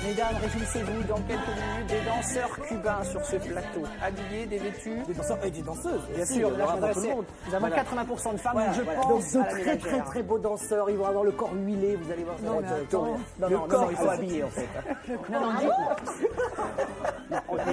Mesdames, réjouissez-vous dans quelques minutes des danseurs cubains sur ce plateau. Habillés, dévêtus. Des danseurs et des danseuses. Bien sûr, là, pour tout le monde. Nous avons 80% de femmes, Voilà. je Voilà. pense. Donc à la de très très beau danseurs, ils vont avoir le corps huilé, vous allez voir. Non, mais attends. Le corps, il faut habiller en fait. Non,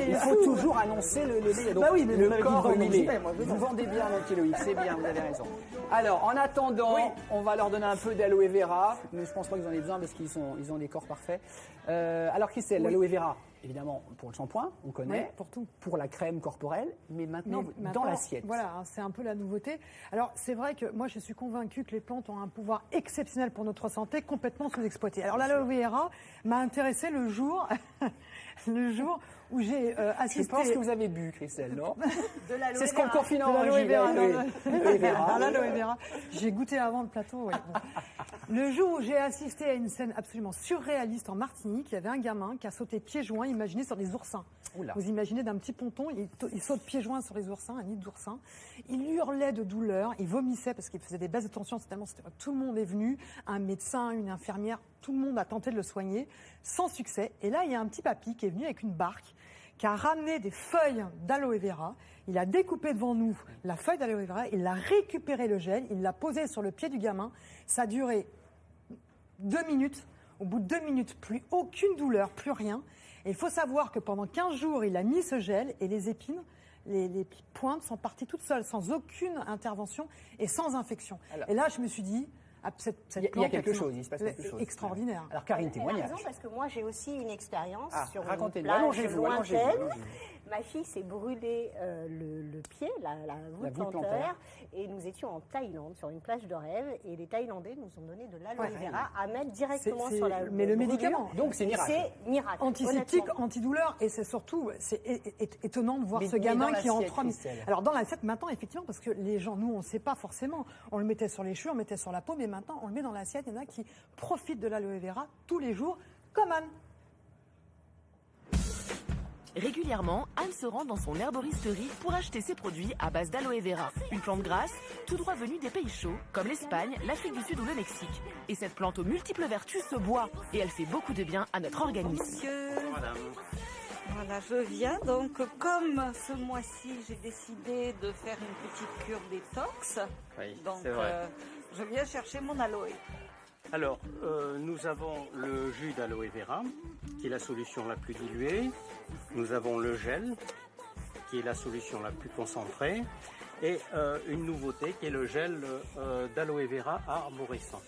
il faut toujours annoncer le Bah oui, mais le vous m'avez dit corps vendre, huilé. j'y vais, moi, je Vous vends. vendez bien, mon petit Loïc, c'est bien, vous avez raison. Alors, en attendant, on va leur donner un peu d'aloe vera, mais je pense pas qu'ils en aient besoin parce ils ont des corps parfaits. Alors, Christelle, l'aloe vera, évidemment, pour le shampoing, on connaît. Oui, pour tout. Pour la crème corporelle, mais maintenant, Mais dans maintenant, l'assiette. Voilà, hein, c'est un peu la nouveauté. Alors, c'est vrai que moi, je suis convaincue que les plantes ont un pouvoir exceptionnel pour notre santé, complètement sous-exploité. Alors, l'aloe vera m'a intéressée le jour où j'ai assisté... Je pense que vous avez bu, Christelle, non? De l'aloe C'est ce qu'on vera. confine en l'aloe vera, gilet, non, oui. L'aloe vera. Ah, l'aloe vera. J'ai goûté avant le plateau. Ouais. Bon. Le jour où j'ai assisté à une scène absolument surréaliste en Martinique, il y avait un gamin qui a sauté pieds joints, imaginez, sur des oursins. Oula. Vous imaginez d'un petit ponton, il saute pieds joints sur les oursins, un nid d'oursins. Il hurlait de douleur, il vomissait parce qu'il faisait des baisses de tension. Tout le monde est venu, un médecin, une infirmière, tout le monde a tenté de le soigner, sans succès. Et là, il y a un petit papy qui est venu avec une barque, qui a ramené des feuilles d'aloe vera. Il a découpé devant nous la feuille d'aloe vera, il a récupéré le gel, il l'a posé sur le pied du gamin. Ça a duré 2 minutes. Au bout de 2 minutes, plus aucune douleur, plus rien. Et il faut savoir que pendant 15 jours, il a mis ce gel et les épines, les pointes sont parties toutes seules, sans aucune intervention et sans infection. Alors, et là, je me suis dit, cette il y a plante quelque absolument chose, il se passe quelque chose. extraordinaire. Alors, Karine, Elle a témoignage. raison parce que moi j'ai aussi une expérience sur une racontez-nous, plage allongez-vous, lointaine. Ma fille s'est brûlé le pied, la voûte voûte plantaire. plantaire, et nous étions en Thaïlande sur une plage de rêve et les Thaïlandais nous ont donné de l'aloe vera à mettre directement sur la mais le brûlure. médicament. Donc, c'est miracle. C'est miracle. Antiseptique, honnêtement. antidouleur, et c'est surtout étonnant de voir Mais- ce mais gamin dans qui en l'assiette, 3 minutes. Christelle. Alors dans l'assiette maintenant, effectivement, parce que les gens, nous on ne sait pas forcément, on le mettait sur les cheveux, on le mettait sur la peau, mais maintenant on le met dans l'assiette. Il y en a qui profitent de l'aloe vera tous les jours, comme Anne. Régulièrement, Anne se rend dans son herboristerie pour acheter ses produits à base d'aloe vera. Une plante grasse, tout droit venue des pays chauds, comme l'Espagne, l'Afrique du Sud ou le Mexique. Et cette plante aux multiples vertus se boit, et elle fait beaucoup de bien à notre organisme. Monsieur, voilà, je viens. Donc, comme ce mois-ci, j'ai décidé de faire une petite cure détox. Oui, Donc, c'est vrai. je viens chercher mon aloe. Alors, nous avons le jus d'aloe vera, qui est la solution la plus diluée. Nous avons le gel, qui est la solution la plus concentrée. Et une nouveauté, qui est le gel d'aloe vera arborescent.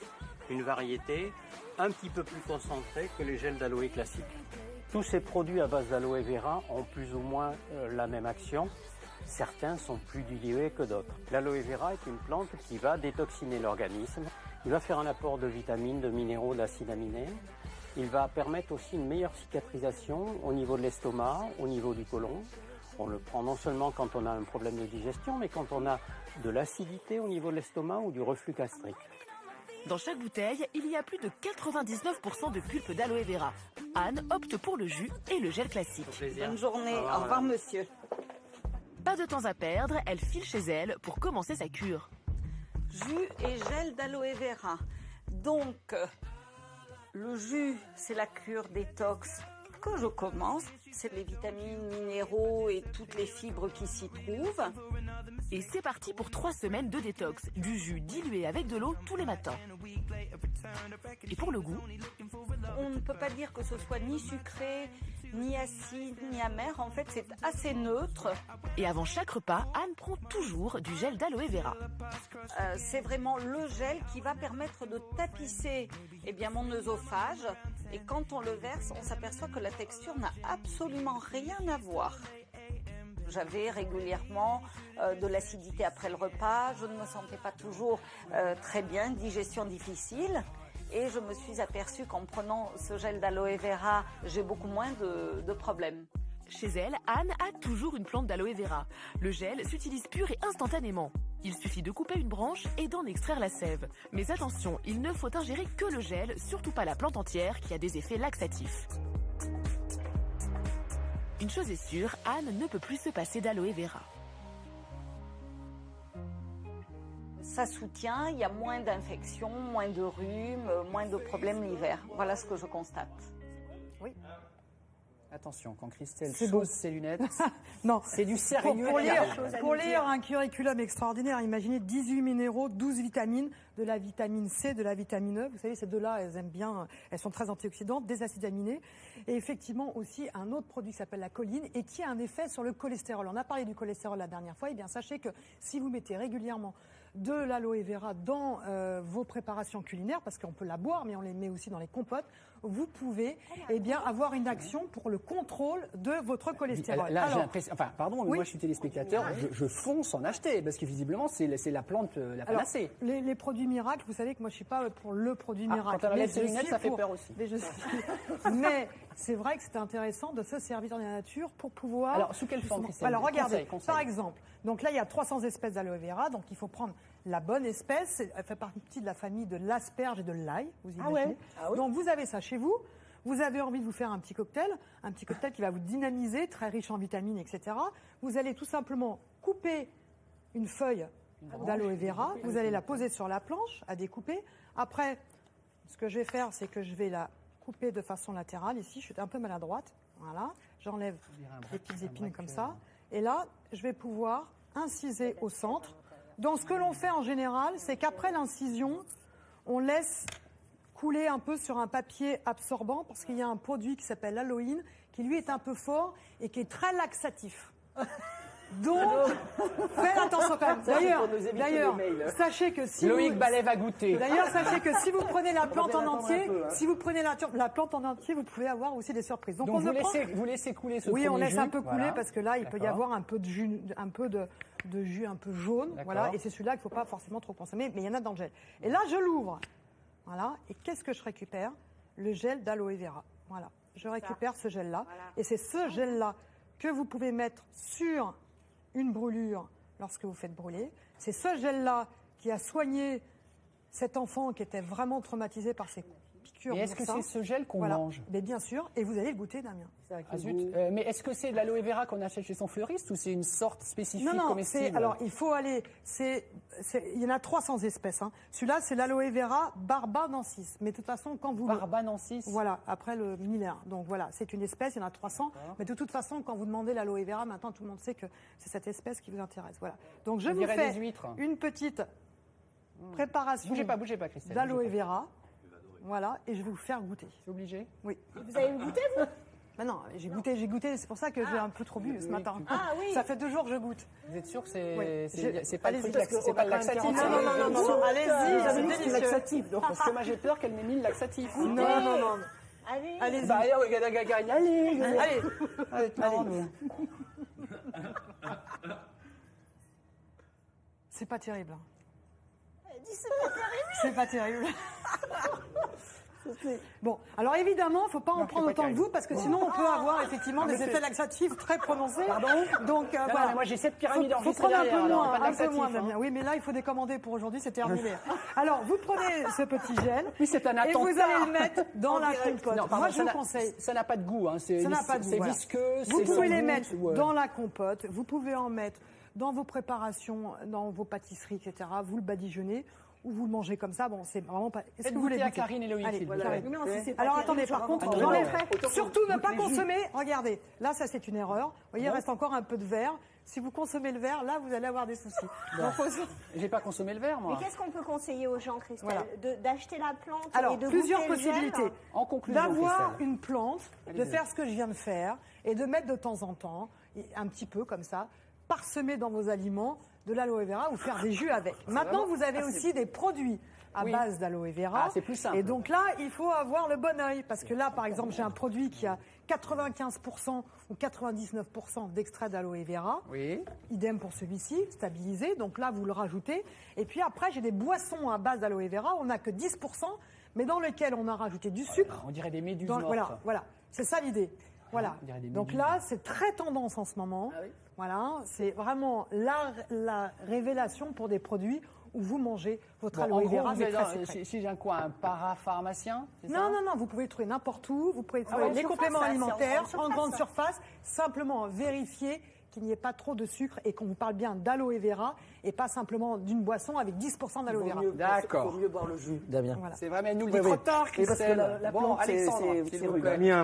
Une variété un petit peu plus concentrée que les gels d'aloe classiques. Tous ces produits à base d'aloe vera ont plus ou moins la même action. Certains sont plus dilués que d'autres. L'aloe vera est une plante qui va détoxiner l'organisme. Il va faire un apport de vitamines, de minéraux, d'acides aminés. Il va permettre aussi une meilleure cicatrisation au niveau de l'estomac, au niveau du côlon. On le prend non seulement quand on a un problème de digestion, mais quand on a de l'acidité au niveau de l'estomac ou du reflux gastrique. Dans chaque bouteille, il y a plus de 99% de pulpe d'aloe vera. Anne opte pour le jus et le gel classique. Bonne journée. Au revoir, monsieur. Pas de temps à perdre, elle file chez elle pour commencer sa cure. Jus et gel d'aloe vera. Donc, le jus, c'est la cure détox que je commence. C'est les vitamines, minéraux et toutes les fibres qui s'y trouvent. Et c'est parti pour 3 semaines de détox. Du jus dilué avec de l'eau tous les matins. Et pour le goût, On ne peut pas dire que ce soit ni sucré, ni acide, ni amer. En fait, c'est assez neutre. et avant chaque repas, Anne prend toujours du gel d'aloe vera. C'est vraiment le gel qui va permettre de tapisser mon œsophage. Et quand on le verse, on s'aperçoit que la texture n'a absolument rien à voir. J'avais régulièrement de l'acidité après le repas, je ne me sentais pas toujours très bien, digestion difficile. Et je me suis aperçue qu'en prenant ce gel d'aloe vera, j'ai beaucoup moins de problèmes. Chez elle, Anne a toujours une plante d'aloe vera. Le gel s'utilise pur et instantanément. Il suffit de couper une branche et d'en extraire la sève. Mais attention, il ne faut ingérer que le gel, surtout pas la plante entière qui a des effets laxatifs. Une chose est sûre, Anne ne peut plus se passer d'aloe vera. ça soutient, il y a moins d'infections, moins de rhume, moins de problèmes l'hiver. Voilà ce que je constate. Attention, quand Christelle C'est chose ses lunettes, Non, c'est du sérieux. pour lire un curriculum extraordinaire, imaginez 18 minéraux, 12 vitamines, de la vitamine C, de la vitamine E. Vous savez, ces deux-là, elles aiment bien, elles sont très antioxydantes, des acides aminés. Et effectivement aussi un autre produit qui s'appelle la choline et qui a un effet sur le cholestérol. On a parlé du cholestérol la dernière fois. Eh bien, sachez que si vous mettez régulièrement de l'aloe vera dans vos préparations culinaires, parce qu'on peut la boire, mais on les met aussi dans les compotes, vous pouvez avoir une action pour le contrôle de votre cholestérol. Là, j'ai l'impression, enfin, pardon, mais Oui. moi je suis téléspectateur, je fonce en acheter, parce que visiblement c'est la plante la panacée. Les produits miracles, vous savez que moi je suis pas pour le produit miracle. Quand on enlève Mais ses je lunettes, suis ça fait peur aussi. Mais c'est vrai que c'est intéressant de se servir dans la nature pour pouvoir. Alors, sous quelle forme, Christelle? Alors regardez, Conseil. par exemple, donc là il y a 300 espèces d'aloe vera, donc il faut prendre la bonne espèce. Elle fait partie de la famille de l'asperge et de l'ail, vous imaginez. Donc vous avez ça chez vous. Vous avez envie de vous faire un petit cocktail qui va vous dynamiser, très riche en vitamines, etc. Vous allez tout simplement couper une feuille d'aloe vera, vous allez la poser sur la planche à découper. Après, ce que je vais faire, c'est que je vais la couper de façon latérale. Ici, je suis un peu maladroite. Voilà, j'enlève les petites épines comme ça. Et là, je vais pouvoir inciser au centre. Donc, ce que l'on fait en général, c'est qu'après l'incision, on laisse couler un peu sur un papier absorbant parce qu'il y a un produit qui s'appelle l'aloïne qui lui est un peu fort et qui est très laxatif. Donc, faites attention quand même. D'ailleurs, sachez que si Loïc Ballet va goûter. D'ailleurs, sachez que si vous prenez la plante en entier, si vous prenez la plante en entier, vous pouvez avoir aussi des surprises. Donc vous laissez couler ce Oui, on premier laisse jus. un peu couler Voilà. parce que là, il peut y D'accord. avoir un peu de jus, de jus un peu jaune. D'accord. Voilà, et c'est celui-là qu'il ne faut pas forcément trop consommer, mais il y en a dans le gel. Et là, je l'ouvre. Voilà. Et qu'est-ce que je récupère? Le gel d'aloe vera. Voilà. Je récupère ce gel-là. Voilà. Et c'est ce gel-là que vous pouvez mettre sur une brûlure lorsque vous faites brûler. C'est ce gel-là qui a soigné cet enfant qui était vraiment traumatisé par ces piqûres. Et est-ce que c'est ce gel qu'on Voilà. mange? Mais bien sûr, et vous allez le goûter, Damien. Ah, zut. Mais est-ce que c'est de l'aloe vera qu'on achète chez son fleuriste ou c'est une sorte spécifique Non, comestible? alors il faut aller. Il y en a 300 espèces. Hein. Celui-là, c'est l'aloe vera barbanensis. Mais de toute façon, quand vous. Barbanensis. Voilà, après le minéaire. Donc voilà, c'est une espèce, il y en a 300. Mais de toute façon, quand vous demandez l'aloe vera, maintenant tout le monde sait que c'est cette espèce qui vous intéresse. Voilà. Donc je On vous dirait fais des huîtres. une petite préparation Bougez pas, Christelle. d'aloe bougez pas. vera. Voilà, et je vais vous faire goûter. C'est obligé? Oui. Vous avez goûté, vous? Mais non, j'ai goûté, c'est pour ça que j'ai un peu trop bu ce matin. Ah oui. Ça fait 2 jours que je goûte. Vous êtes sûr que c'est Oui. c'est pas le Allez-y, truc parce que c'est on pas va le quand même laxatif? faire- Non, allez-y, c'est délicieux. laxatif. Donc, Parce que moi j'ai peur qu'elle m'ait mis le laxatif. Non. Allez. Allez-y. Bah, allez. Allez. Allez. C'est pas terrible. hein. C'est pas terrible. C'est pas terrible. Bon, alors évidemment, il ne faut pas en Non, prendre c'est pas autant que terrible. vous, parce que sinon on peut avoir effectivement des effets laxatifs très prononcés. Pardon? Donc Non, voilà. mais moi j'ai 7 pyramides Faut enregistrées prendre un derrière. peu alors, moins, pas de un peu laxatif, moins, hein. Damien. Oui, mais là, il faut décommander pour aujourd'hui, c'est terminé. Alors, vous prenez ce petit gel Oui, c'est un et attentat. vous allez le mettre dans la compote. Non, pardon, Moi, je ça vous n'a- conseille. Ça n'a pas de goût. Hein. C'est Ça n'a pas de goût, c'est voilà. visqueux. Vous c'est pouvez sans les goût, mettre ouais. dans la compote, vous pouvez en mettre dans vos préparations, dans vos pâtisseries, etc. Vous le badigeonnez ou vous le mangez comme ça. Bon, c'est vraiment pas. Est-ce Faites que vous voulez goûter à goûter? Karine et Loïc, Allez, s'il vous Karine. plaît. Alors attendez, par contre, Ah, j'enlèverai. non. Surtout ne pas Goûtez le jus. consommer. Regardez, là, ça c'est une erreur. Vous voyez, il reste encore un peu de verre. Si vous consommez le verre, là, vous allez avoir des soucis. Donc, J'ai pas consommé le verre, moi. Mais qu'est-ce qu'on peut conseiller aux gens, Christelle? Voilà. D'acheter la plante alors, et de plusieurs goûter le gel? possibilités. En conclusion, D'avoir Christelle. une plante, de Allez-y. faire ce que je viens de faire et de mettre de temps en temps, un petit peu comme ça, parsemer dans vos aliments de l'aloe vera ou faire des jus avec. Maintenant, vous avez aussi des produits à Oui. base d'aloe vera. Ah, c'est plus simple. Et donc là, il faut avoir le bon œil. Parce que là, par exemple, j'ai un produit qui a 95% ou 99% d'extrait d'aloe vera. Oui. Idem pour celui-ci, stabilisé. Donc là, vous le rajoutez. Et puis après, j'ai des boissons à base d'aloe vera. On n'a que 10%, mais dans lesquelles on a rajouté du sucre. On dirait des méduses Dans- mortes. voilà. C'est ça l'idée. Voilà. on dirait des Donc méduses. là, c'est très tendance en ce moment. Ah oui. Voilà. C'est vraiment la révélation pour des produits où vous mangez votre Bon, en aloe gros, vera, vous mais êtes très dans- sucré. si j'ai un quoi, un parapharmacien, c'est ça? Non, non, non, vous pouvez le trouver n'importe où. Vous pouvez trouver en les surface, compléments ça, c'est en alimentaires grande en surface, grande ça. surface. Simplement vérifier qu'il n'y ait pas trop de sucre et qu'on vous parle bien d'aloe vera et pas simplement d'une boisson avec 10% d'aloe vera. D'accord. Il vaut mieux boire le jus, Damien. Voilà. C'est vrai, mais elle nous le dit Oui, trop oui. tard, Et parce que Christelle. la Bon, plante, c'est Alexandre, s'il vous plaît. Damien,